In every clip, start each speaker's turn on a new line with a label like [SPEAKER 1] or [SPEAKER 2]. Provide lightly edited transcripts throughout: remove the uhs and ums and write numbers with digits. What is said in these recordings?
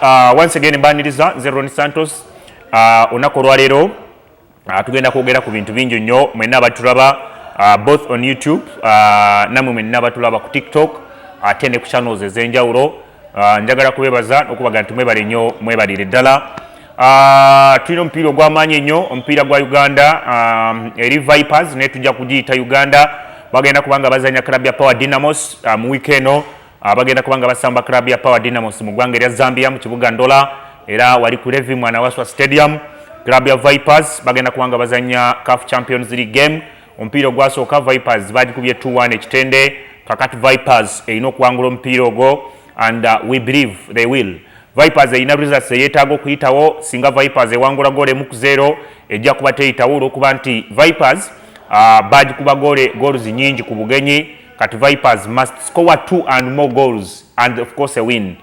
[SPEAKER 1] Once again mbaniriza nze Ronnie Santos onako lwaleero tugenda kwogera ku bintu bingi nnyo mwenna abatulaba both on YouTube namwe mwenna abatulaba ku TikTok ate ne ku channels ez'enjawulo njagala kubebaza okubaga nti mwebale nnyo mwebalire ddala. Tulina omupiira ogw'amaanyi ennyo omupiira gwa Uganda eri Vipers ne tujja kugiyita Uganda bagenda kubanga bazanya club ya Power Dynamos mu weekend bagenda kubanga basamba club ya Power Dynamos mu ggwanga erya Zambia mu kibuga Ndola era wali ku Levi Mwanawaswa Stadium. Club ya Vipers bagenda kubanga bazanya CAF Champions League game omupiira gwasooka Vipers bagikubye 2-1 ekitende kakati Vipers erina okuwangula omupiira ogwo and we believe they will. Vipers erina results eyetaaga okuyitawo singa Vipers ewangula goal 1-0 ejja kuba teyitawo olw'okuba nti Vipers bagikuba goals nyingi ku bugenyi kati Vipers must score 2 and more goals and of course a win.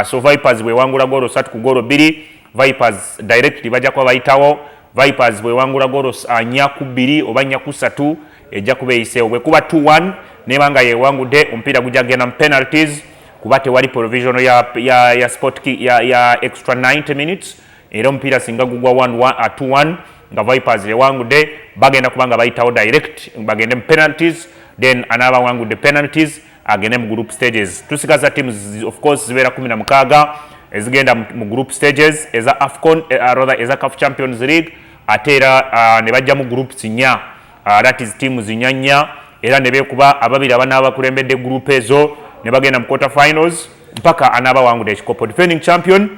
[SPEAKER 1] So Vipers bwewangula goal 3 ku goal 2 Vipers directly bajja kuba bayitawo. Vipers bwewangula goal 4 ku 2 oba 4 ku 3 ejja kuba eyiseewo bwe kuba 2-1 nebanga yewangudde omupiira gujja kugenda mu penalties kuba tewali provision ya sport ya extra 90 minutes era omupiira singa gugwa 2-1 nga Vipers yewangudde bagenda kubanga bayitawo direct bagende mu penalties then anaba wangudde penalties agende mu group stages. Tusigaza teams of course zibeera 16 ezigenda mu group stages eza AFCON rather eza CAF Champions League ate era ne bajja mu groups 4 that is teams 4 era ne beekuba ababiri abanaba kulembedde group ezo ne bagenda mu quarter finals mpaka anaba wangudde ekikopo. Defending champion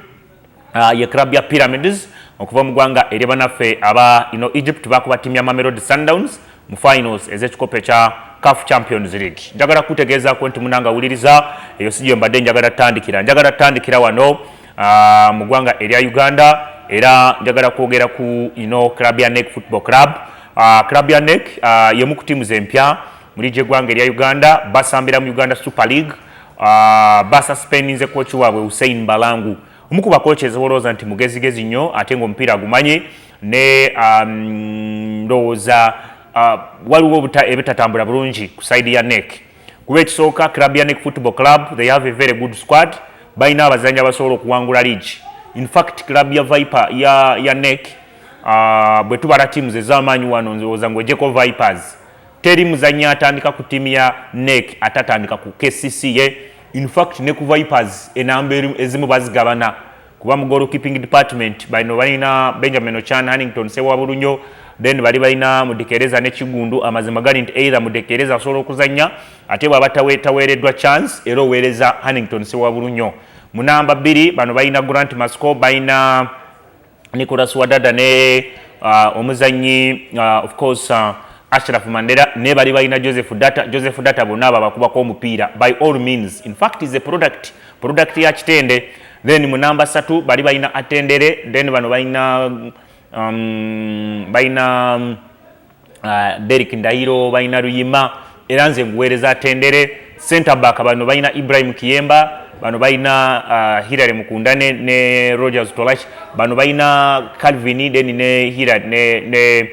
[SPEAKER 1] ye club ya Pyramids okuva mu ggwanga eri banaffe aba Egypt bakuba timu ya Mamelodi Sundowns mu finals ez'ekikopo ekya CAF Champions League. Njagala kutegeezaako nti munanga wuliriza eyo si gye mbadde njagala tandikira wano mu ggwanga erya Uganda era njagala kwogera ku club ya NEC Football Club. Club ya NEC yemu ku timu empya muri gye ggwanga erya Uganda basambira mu Uganda Super League basaspeninze coach waabwe Hussein Mbalangu omu ku bakochezi bolooza nti mugezigezi nnyo ate ng'omupiira agumanyi ne ndowooza waliwo ebitatambula bulungi ku side ya NEC. Kuba ekisooka club ya NEC Football Club they have a very good squad balina abazannyi abasobola okuwangula league. In fact club ya Viper ya NEC bwe tubala teams ez'amaanyi wano nzowooza ng'ogyeko Vipers teri muzannyi atandika ku timu ya NEC atatandika ku KCCA. In fact ne ku Vipers enamba ezimu bazigabana kuba mu goalkeeping department balino balina Benjamin Ochan Hannington Sewa Bulunyo then bali balina Mudekereza ne Kigundu amazima gali nti either Mudekereza asobola okuzannya ate bwaba taweereddwa chance era oweereza Hannington Sewa Bulunyo. Mu namba 2 bano balina Grant Masco balina Nicholas Wadada ne omuzannyi of course Ashraf Mandela ne bali balina Joseph Data bonna babakubako omupiira by all means. In fact is a product ya kitende. Then mu namba 3 bali balina Atendere then bano balina Derek Ndahiro balina Ruyima era nze nguweereza Atendere. Center back bano balina Ibrahim Kiyemba bano balina Hilary Mukundane ne Rogers Tolash bano balina Calvin then ne Hilary ne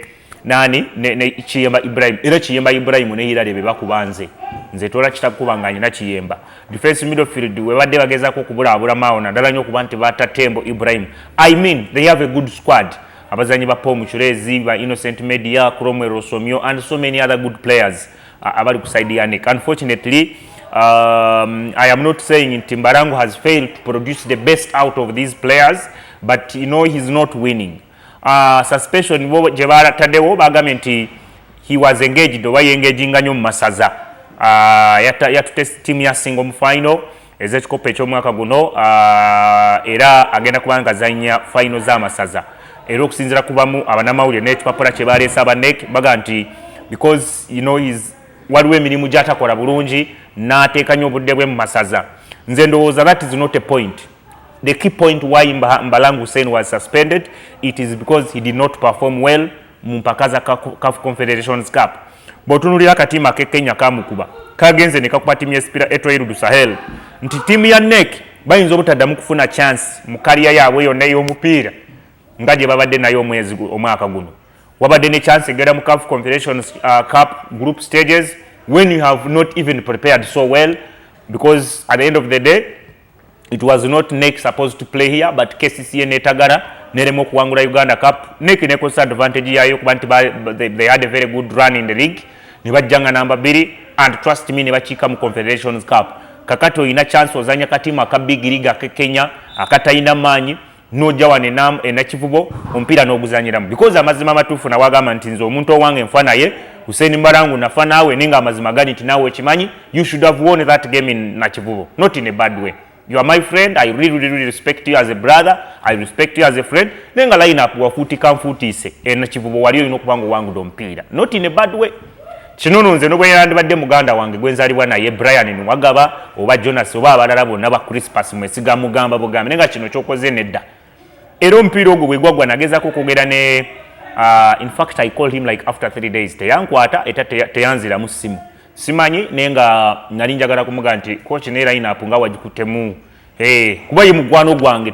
[SPEAKER 1] nani ne Kiyemba Ibrahim era Kiyemba Ibrahim ne Hilary bebakubanze nze tola kitakubanganya na Kiyemba. Defense midfield we badde bagezaako kubulaabula maona ddala nnyo okuba nti bata Tembo Ibrahim. I mean they have a good squad abazanyi ba Paul Muchurezi ba Innocent Media Cromwell Rosomio and so many other good players abali ku side ya NEC. Unfortunately I am not saying Mbalangu has failed to produce the best out of these players but he's not winning. Suspension gye baatadewo bagambye nti he was engaged oba yengaginga nnyo mu masaza yatute timu ya single mu final ez'ekikopo eky'omwaka guno era agenda kubanga azannya final z'amasaza era okusinziira kubamu abanamawulire n'ekipapula kye baleese aba NEC baga nti because waliwo emirimu gy'atakola bulungi n'ateeka nnyo obudde bwe mu masaza. Nze ndowooza that is not a point. The key point why Mbalangu Hussein was suspended, it is because he did not perform well mu mpaka za CAF Confederations Cup. Botunulira akatima ke Kenya kamukuba kagenze ne kakuba timu ya Etoile du Sahel nti timu ya NEC bayinza obutaddamu kufuna chance mu kaliya yaabwe yonna ey'omupiira nga gye babadde nayo omwezi omwaka guno. Wabadde ne chance egenda mu CAF Confederations Cup group stages when you have not even prepared so well because at the end of the day It was not NEC supposed to play here, but KCCA netagara neremo kuwangula Uganda Cup. NEC nekosa advantage yayo kuba nti they had a very good run in the league. Ne bajjanga namba 2 and trust me ne bachika mu Confederations Cup. Kakati oyina chance ozanya katimu aka big league ake Kenya akatayina manyi nojja wane nam enakivubo ompira n'oguzanyiramu because amazima amatuufu nawagamba nti nze omuntu owange enfa naye Hussein Mbalangu nafa naawe ninga amazima gani nti naawe ekimanyi you should have won that game in Nakivubo, not in a bad way. You are my friend. I really respect you as a brother. I respect you as a friend. Nenga line up wafuti kamfutise Nakivubo waliyo inokubango wangu dompira, not in a bad way. Kinono nze nobwe yandibadde muganda wange gwenzalibwa naye Brian Nwagaba oba Jonas oba abalala bonna ba Crispus Mwesiga mugamba bugambe nenga kino kyokoze nedda. Era omupiira ogwo bwe gwagwa nagezaako kwogera ne in fact I called him like after 3 days teyankwata eta teyanzira mu simu simanyi nenga nali njagala kumuga nti coach ne line up nga wagikutemu kuba ye mugwano gwange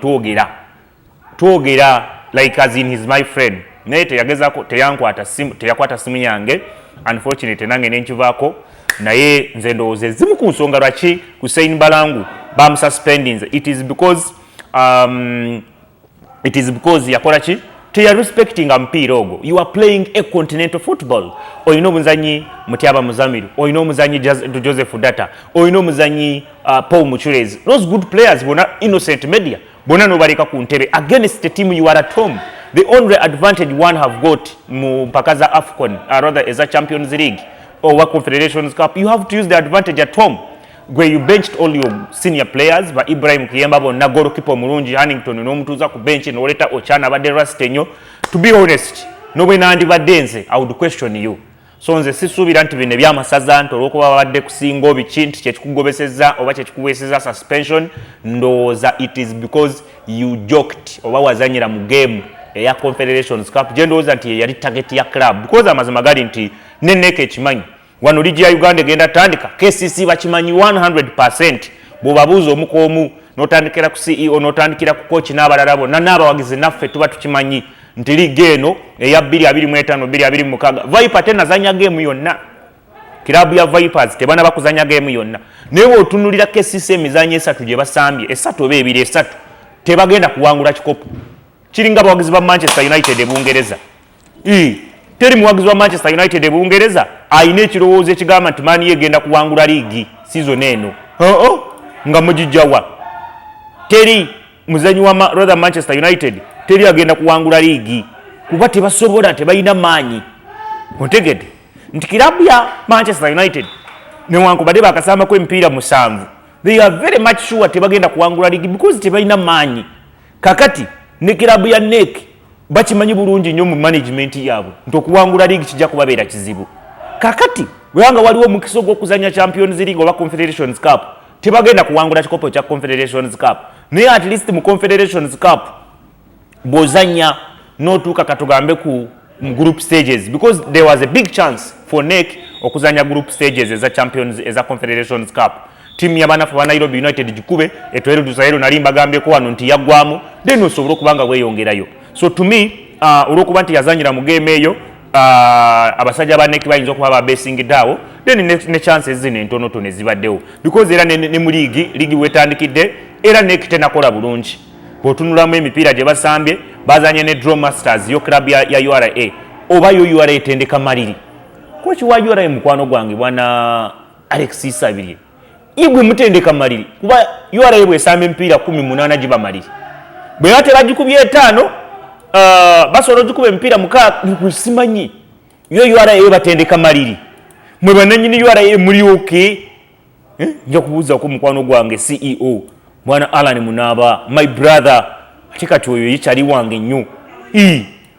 [SPEAKER 1] twogera like as in his my friend naye teyagezaako teyankwata simu teyakwata simu yange unfortunately nange nenkivaako naye nze ndowooza ezimu ku nsonga lwaki Hussein Mbalangu bamususpending it is because yakola ki teya respecting mpira ogwo. You are playing a continental football. Oyino muzanyi Mutyaba Muzamiru, oyino muzanyi Joseph Data, oyino muzanyi Paul Muchurezi. Those good players bona innocent media bona nobaleka ku ntebe against the team you are at home. The only advantage one have got mu mpakaza AFCON rather as a Champions League or Confederations Cup, you have to use the advantage at home where you benched all your senior players ba Ibrahim Kiyemba bo na goalkeeper Mulungi Hannington n'omutuza ku bench n'oleta Ochana badde Rastenyo. To be honest, no bwe nandi badenze I would question you. So nze sisuubira nti bino byamasaza nti olwokuba babadde kusinga obikinti kyekikugobeseza oba kyekikuweeseza suspension, ndowooza it is because you joked oba wazanyira mu game eya Confederations Cup gye ndowooza nti yali target ya club because amazima gali nti neneke ekimanyi wano ligi ya Uganda genda tandika KCC bakimanyi 100% bwobabuuza omukoomu n'otandikira ku CEO n'otandikira ku coach n'abalala bonna n'abawagizi naffe tuba tukimanyi nti liigi eno eya 2025 2026 Viper tena zanya game yonna kilabu ya Vipers tebana bakuzanya game yonna naye otunulira KCC emizanyo 3 gye basambye 3 oba 2 3 tebagenda kuwangula kikopo kiringa abawagizi ba Manchester United ebungereza teri muwagizi wa Manchester United ebungereza ayina ekirowoozo ekigamba nti mani yegenda kuwangula liigi season eno nga mugijawa teri muzanyi wa rather Manchester United teri agenda kuwangula liigi kuba tebasobola tebalina maanyi ontegedde nti kilabu ya Manchester United newankubadde bakasamba kw'emipiira 7 they are very much sure tebagenda kuwangula liigi because tebalina maanyi kakati ne kilabu ya NEC bakimanyi bulungi nnyo mu management yaabwe nti okuwangula liigi kijja kubabeera kizibu kakati bwewanga waliwo omukisa gw'okuzanya Champions League oba Confederations Cup tebagenda kuwangula kikopo kya Confederations Cup naye at least mu Confederations Cup bw'ozanya n'otuuka katugambe ku group stages because there was a big chance for NEC okuzanya group stages eza Confederations Cup. Timu y'abanafu ba Nairobi United gikube etwere dusayero nali mbagambyeko wano nti yaggwamu then osobola okubanga weeyongerayo. So to me olwokuba nti yazanyira mu game eyo abasajja ba NEC bayinza okuba ba basing dawo then ne chances zino entonotono ezibaddewo because era ne mu ligi wetandikidde era NEC tenakola bulungi bw'otunulamu emipiira gye basambye bazanye ne Draw Masters yo club ya URA oba yo URA etendeka maliri kochi wa URA mukwano gwange bwana Alex Sabiri igwe mutendeka maliri kuba URA bwesamba emipiira 18 giba maliri bwe ate bagikubye 5 basobola gikuba emipiira muka nikusimanyi yo URA batendeka maliri mwe bananyini URA muri okay nja kubuuza ko mukwano gwange CEO Bwana Alan Munaba my brother atikati oyo yichali wange nnyo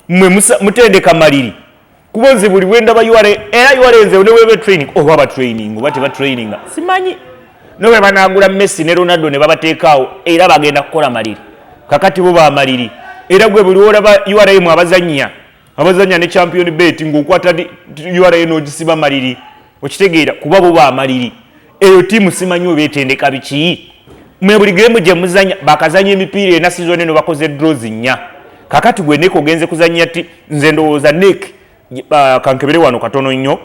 [SPEAKER 1] mwe mutendeka maliri kubonze buli wenda ba URA era URA nze ne webe training baba training oba teba training simanyi nowe banagula Messi ne Ronaldo ne babateekaawo era bagenda kukola maliri kakati bo ba maliri era gwe buli wora ba URA mu abazanya ne champion bet ngokwata URA no gisiba maliri okitegeera kuba bo ba maliri eyo timu simanyi obetendeka biki mwe buli game gye muzanya bakazanya emipiira ena season eno bakoze draws nnya kakati gwe NEC ogenze kuzanya ati nze ndowooza NEC kankebere wano katono nnyo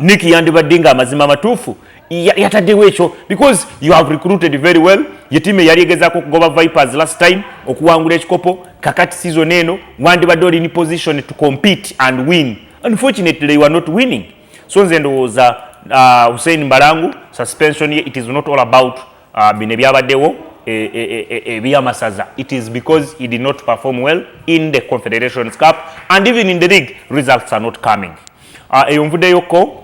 [SPEAKER 1] NEC yandibadde nga amazima matuufu yataddewo ekyo because you have recruited very well. Ye team yali egezaako okugoba Vipers last time okuwangula ekikopo, kakati season eno wandibadde oli in position to compete and win. Unfortunately, you are not winning. So nze ndowooza Hussein Mbalangu suspension ye, it is not all about bino ebyabaddewo ebyamasaza. It is because he did not perform well in the Confederations Cup and even in the league results are not coming. Eyo nvuddeyoko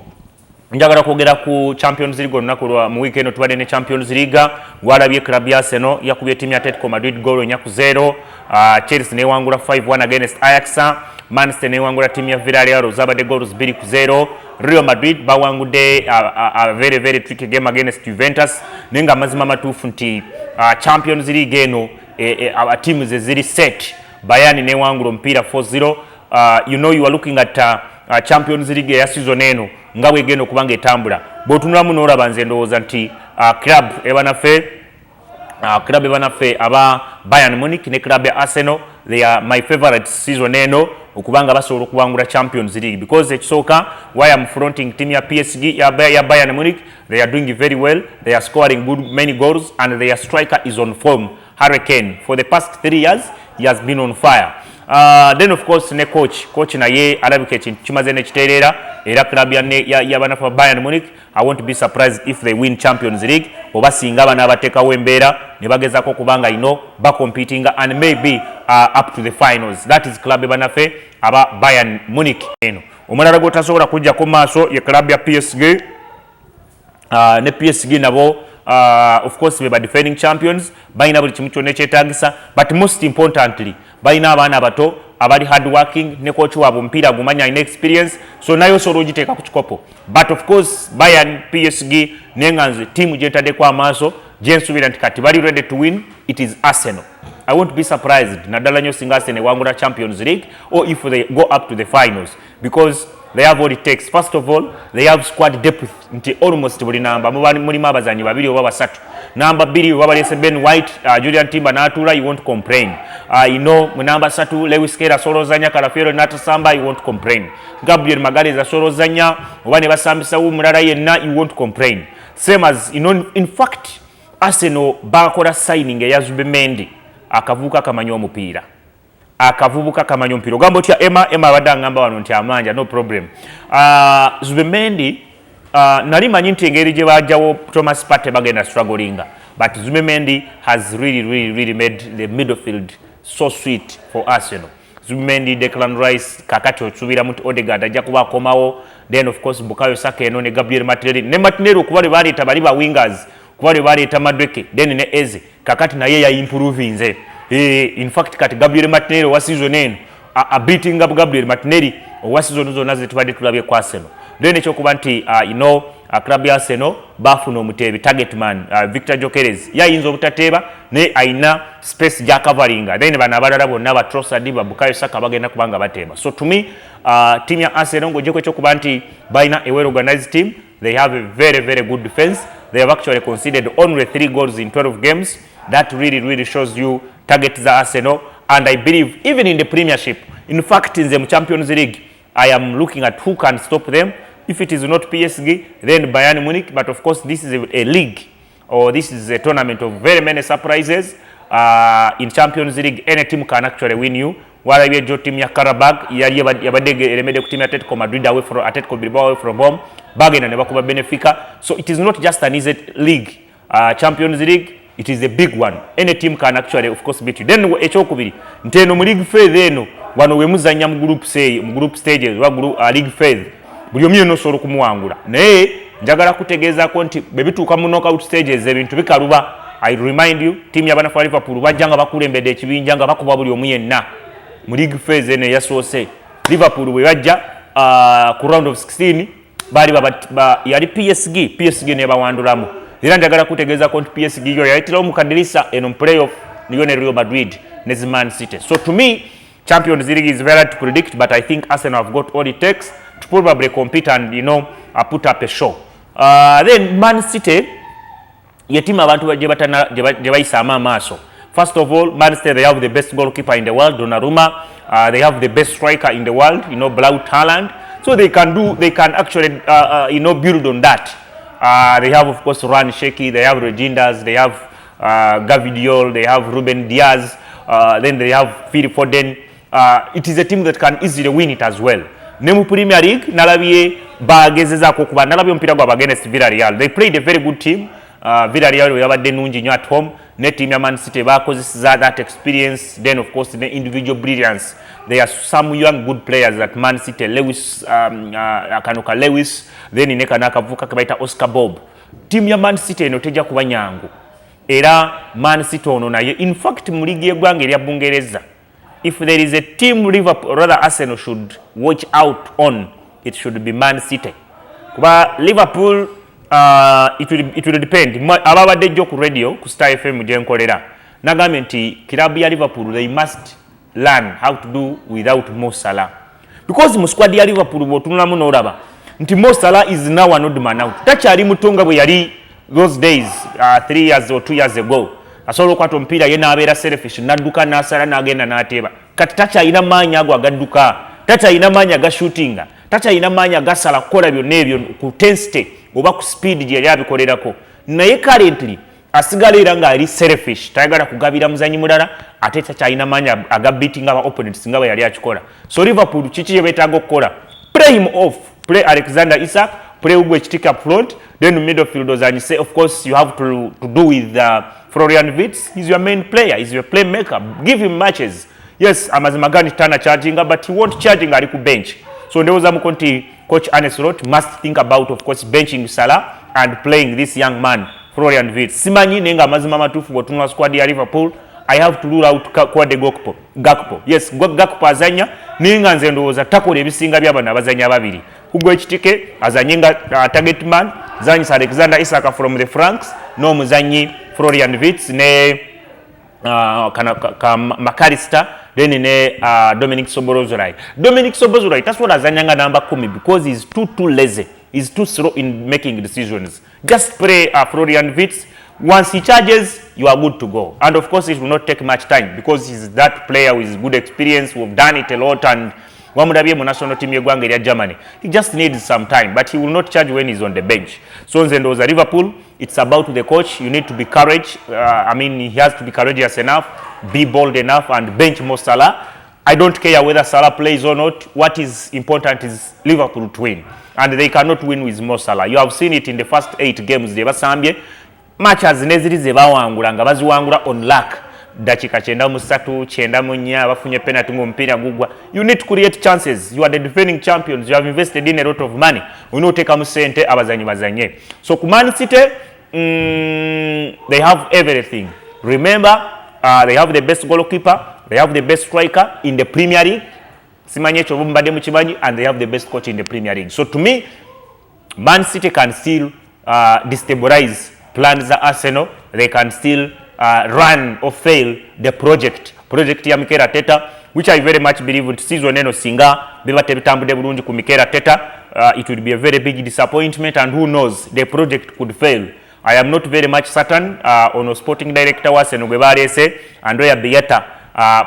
[SPEAKER 1] njagala kwogera ku Champions League olunaku lwa mu weekend tubadde ne Champions League. Gwalabye club ya Arsenal yakubye timu ya Atletico Madrid goal nya ku 0. Chelsea ne wangula 5-1 against Ajax. Manchester ne wangula timu ya Villarreal zabadde goals 2-0. Real Madrid bawangudde a very very tricky game against Juventus. Nenga mazima matuufu nti Champions League eno teams ziri set. Bayern ne wangula omupiira 4-0. You know you are looking at Champions League ya season eno nga bwegenda okubanga etambula. Bw'otunulamu n'olaba nze ndowooza nti club ebanaffe aba Bayern Munich ne club ya Arsenal, they are my favorite season eno okubanga basobola okuwangula Champions League because ekisooka why I'm fronting team ya PSG ya Bayern Munich, they are doing very well, they are scoring many goals and their striker is on form. Harry Kane for the past 3 years he has been on fire. Then of course ne coach naye alabika ekintu kimaze nekitereera era club ya banafa Bayern Munich, I won't be surprised if they win Champions League oba singa bana abateekawo embeera ne bagezaako kubanga ba competing and maybe up to the finals. That is club banafe aba Bayern Munich eno. Omulala gotasobola kujjako maaso ye club ya PSG. Ne PSG nabo of course be defending champions, bayina buli kimu kyonna ekyetaagisa, but most importantly bayina abaana abato abali hard working ne coach waabwe omupiira gumanya ine experience, so nayo osobola ogiteeka ku kikopo. But of course Bayern, PSG nenganze team gyetaddeko amaaso gyensuubira nti kati bali ready to win, it is Arsenal. I won't be surprised naddala nnyo singa Arsenal ewangula Champions League or if they go up to the finals because they have what it takes. First of all, they have squad depth nti almost buli namba mulimu abazanyi babiri oba basatu. Namba 2 babalese Ben White, Julian Timber n'atuula, you won't complain. Mu namba 3 Lewis Kelly asolozanya, Kalafiero n'atasamba, you won't complain. Gabriel Magalhaes asolozanya oba ne basambisawo omulala yenna, you won't complain. Same as in fact Arsenal bakola signing eya Zubimendi, akavubuka kamanyi omupiira. Akavubuka kamanyi omupiira. Ogamba otya Emma abadde angamba wano nti amanja, no problem. Zubimendi nali manyi nti engeri gye bajjawo Thomas Partey bagenda struggling, but Zubimendi has really made the midfield so sweet for Arsenal. Zubimendi, Declan Rice, kakati osuubira muti Odegaard ajja kuba akomawo, then of course Bukayo Saka eno ne Gabriel Martinelli ne Martinelli okuba lwe baleeta bali ba wingers, kuba lwe baleeta Madueke, then ne Eze kakati naye ya improvinze. In fact kati Gabriel Martinelli wa season eno beating up Gabriel Martinelli owa season zonna ze tubadde tulabye kwa Arsenal. Then ekyokuba nti club ya Arsenal bafuna omuteebi target man Victor Gyökeres yayinza obutateeba ne aina space gya covering, then bana abalala bonna ba Trossard ba Bukayo Saka bagenda kubanga bateeba. So to me team ya Arsenal ng'ogyeko ekyokuba nti bayina a well organized team, they have a very good defense, they have actually conceded only 3 goals in 12 games. That really shows you target za Arsenal, and I believe even in the Premiership, in fact in the Champions League, I am looking at who can stop them. If it is not PSG, then Bayern Munich, but of course this is a league, or this is a tournament of very many surprises. In Champions League, any team can actually win you. While I jo team ya Karabag, yabadde elemede ku team ya Atletico Madrid away from Atletico Bilbao away from home, bagenda ne bakuba Benfica. So it is not just an easy league. Champions League, it is a big one. Any team can actually of course beat you. Then ekyokubiri nteno mu league phase eno wano we muzanya mu group stages wa league phase buli omu yonna osobola okumuwangula, naye njagala kutegeezaako nti bwe bituuka mu knockout stages ebintu bikaluba. I remind you team y'abaana fa Liverpool bajja nga bakulembedde ekibinja nga bakuba buli omu yenna mu league phase eno eyasoose. Liverpool bwe bajja ku round of 16 baali yali PSG ne bawandulamu. Era njagala kutegeezaako nti PSG yo yayitirawo mu kadirisa eno mu playoff niyo ne Real Madrid ne Man City. So to me Champions League is very hard to predict, but I think Arsenal have got all it takes to probably compete and put up a show. Then Man City ye team abantu gye bayisa amaaso. First of all, Man City, they have the best goalkeeper in the world, Donnarumma. They have the best striker in the world, Braut Haaland. So they can actually build on that. They have, of course, Ran Sheki, they have Regindas, they have Gavidiol, they have Ruben Diaz, then they have Phil Foden. It is a team that can easily win it as well. Nemu Premier League, nalabye bagezeza kukuba nalabye mpira gwa against Villarreal. They played a very good team. Villarreal we yabadde nungi nnyo at home. Ne team ya Man City bakozesa that experience. Then of course the individual brilliance. There are some young good players at Man City. Lewis, Akanuka Lewis. Then ineka nakavuka kabaita Oscar Bob. Team ya Man City eno tejja kuba nyangu. Era Man City ono naye in fact mu ligi y'eggwanga erya Bungereza. If there is a team Liverpool, rather Arsenal should watch out on, it should be Man City. Kuba Liverpool, it will depend. Ababadde jjo ku radio ku Star FM gye nkolera. Nagambye nti kilabu ya Liverpool they must learn how to do without Mo Salah. Because mu squad ya Liverpool bw'otunulamu n'olaba nti Mo Salah is now an odd man out. Takyali mutunga bwe yali those days 3 years or 2 years ago. Asobola okwata omupiira ye n'abeera selfish n'adduka n'asala n'agenda n'ateeba. Kati takyalina maanyi ago agadduka, takyalina maanyi agashootinga, takyalina maanyi agasala kukola byonna ebyo ku tensity oba ku speed gye yali abikolerako. Naye currently asigala era ng'ali selfish, tayagala kugabira muzanyi mulala ate takyalina maanyi agabeatinga aba opponents nga bwe yali akikola. So Liverpool kiki kye beetaaga okukola? Play him off, play Alexander Isak, play Hugo Ekitike up front, then midfielders, and you say of course you have to do with Florian Wirtz. He's your main player, he's your playmaker. Give him matches. Yes, Amazimagani Tana charging, but he won't charging at the bench. So there was a coach Arne Slot must think about, of course, benching Salah and playing this young man, Florian Wirtz. Simanyi nenga Amazima Matufu watunga squad ya Liverpool. I have to rule out Kwade Gakpo. Yes, Gakpo azanya nenga nze ndowooza takola ebisinga by'abana abazanya babiri. Hugo Ekitike azanyenga target man, zanyisa Alexander Isak from the Franks, no muzanyi Florian Wirtz ne McAllister, then ne Dominic Szoboszlai. Dominic Szoboszlai, that's what azanyanga number 10 because he's too lazy. He's too slow in making decisions. Just play Florian Wirtz. Once he charges, you are good to go. And of course, it will not take much time because he's that player with good experience. We've done it a lot and wamudabye mu national team y'eggwanga erya Germany. He just needs some time, but he will not charge when he's on the bench. So nze ndowooza Liverpool, it's about the coach. You need to be courage. He has to be courageous enough, be bold enough, and bench Mo Salah. I don't care whether Salah plays or not. What is important is Liverpool to win. And they cannot win with Mo Salah. You have seen it in the first 8 games. They basambye. Matches neziri ze bawangula nga baziwangula on luck. Dakika 93, 94 bafunye penalty ng'omupiira gugwa. You need to create chances. You are the defending champions. You have invested in a lot of money. Unootekamu ssente abazanyi bazanye. So ku Man City, they have everything. Remember, they have the best goalkeeper, they have the best striker in the Premier League. Simanye ekyo mbadde mukimanyi, and they have the best coach in the Premier League. So to me, Man City can still destabilize plans za Arsenal. They can still run or fail the project ya Mikel Arteta, which I very much believe with season eno singa biba tebitambudde bulungi ku Mikel Arteta, it would be a very big disappointment, and who knows, the project could fail. I am not very much certain on sporting director wa Arsenal gwe baleese Andrea Beata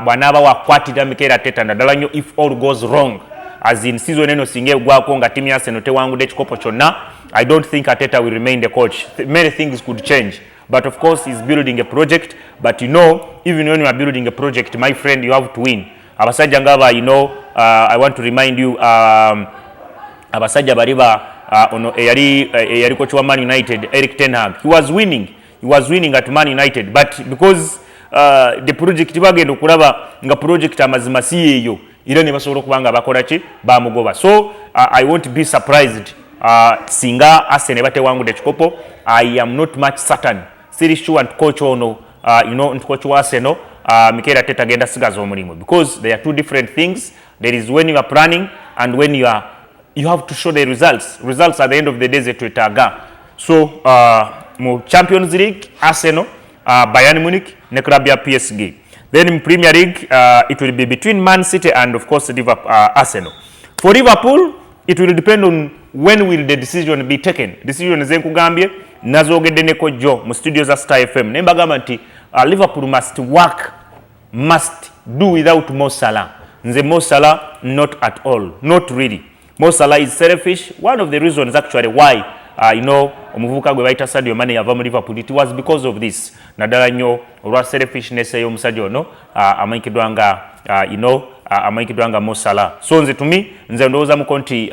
[SPEAKER 1] bw'anaaba wakwatira Mikel Arteta naddala nnyo if all goes wrong, as in season eno singa egwako nga timu ya Arsenal tewangudde ekikopo kyonna. I don't think Arteta will remain the coach. Many things could change. But of course, he's building a project. But you know, even when you are building a project, my friend, you have to win. Abasajja ngaba, you know, I want to remind you, abasajja bariba ono eyali coach wa Man United, Eric Ten Hag. He was winning at Man United, but because the project bagenda okulaba nga project amazima si yeeyo, era ne basobola okubanga bakola ki bamugoba. So I won't be surprised singa Arsenal batewangudde ekikopo. I am not much certain. Siri sure and coach ono, coach wa Arsenal, Mikel Arteta agenda sigaza omulimu, because they are two different things. There is when you are planning and when you have to show the results. Results at the end of the day zetwetaaga. So mu Champions League, Arsenal, Bayern Munich ne club ya PSG. Then in Premier League, it will be between Man City and of course Arsenal. For Liverpool, it will depend on when will the decision be taken. Decision zenkugambye nazogedde ne kojjo mu studio za Star FM. Ne mbagamba nti Liverpool must do without Mo Salah. Nze Mo Salah, not at all. Not really. Mo Salah is selfish. One of the reasons actually why omuvubuka gwe bayita Sadio Mane yava mu Liverpool. It was because of this naddala nnyo olwa selfishness ey'omusajja ono amanyikiddwa nga Mo Salah. So nze ndowooza muko nti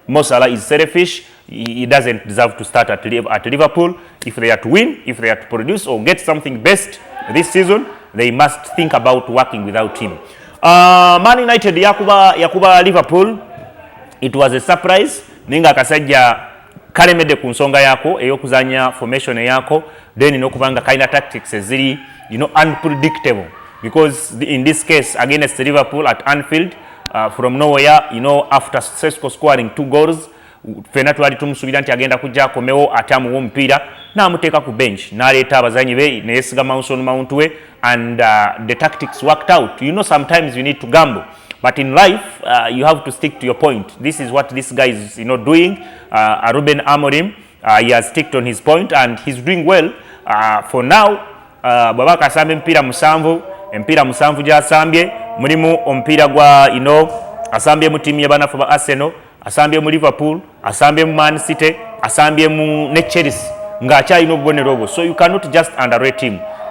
[SPEAKER 1] Mo Salah is selfish. He doesn't deserve to start at Liverpool. If they are to win, if they are to produce or get something best this season, they must think about working without him. Man United yakuba Liverpool. It was a surprise. Ninga akasajja kalemedde ku nsonga yako ey'okuzanya formation yako, then n'okubanga kalina tactics eziri unpredictable, because in this case against Liverpool at Anfield, from nowhere, after Sesko scoring 2 goals, fena twali tumusuubira nti agenda kujja akomewo ate amuwa omupiira n'amuteeka ku bench n'aleeta abazanyi be neyeesiga Mason Mount we, and the tactics worked out. Sometimes you need to gamble, but in life you have to stick to your point. This is what this guy is doing. Ruben Amorim, he has sticked on his point and he's doing well. For now, bw'aba asambye empiira musanvu gy'asambye, mulimu omupiira gwa asambye mu tiimu y'abanafu ba Arsenal, asambye mu Liverpool, asambye mu Man City, asambye mu ne Chelsea ng'akyalina obubonero obwo. So you cannot just underrate him.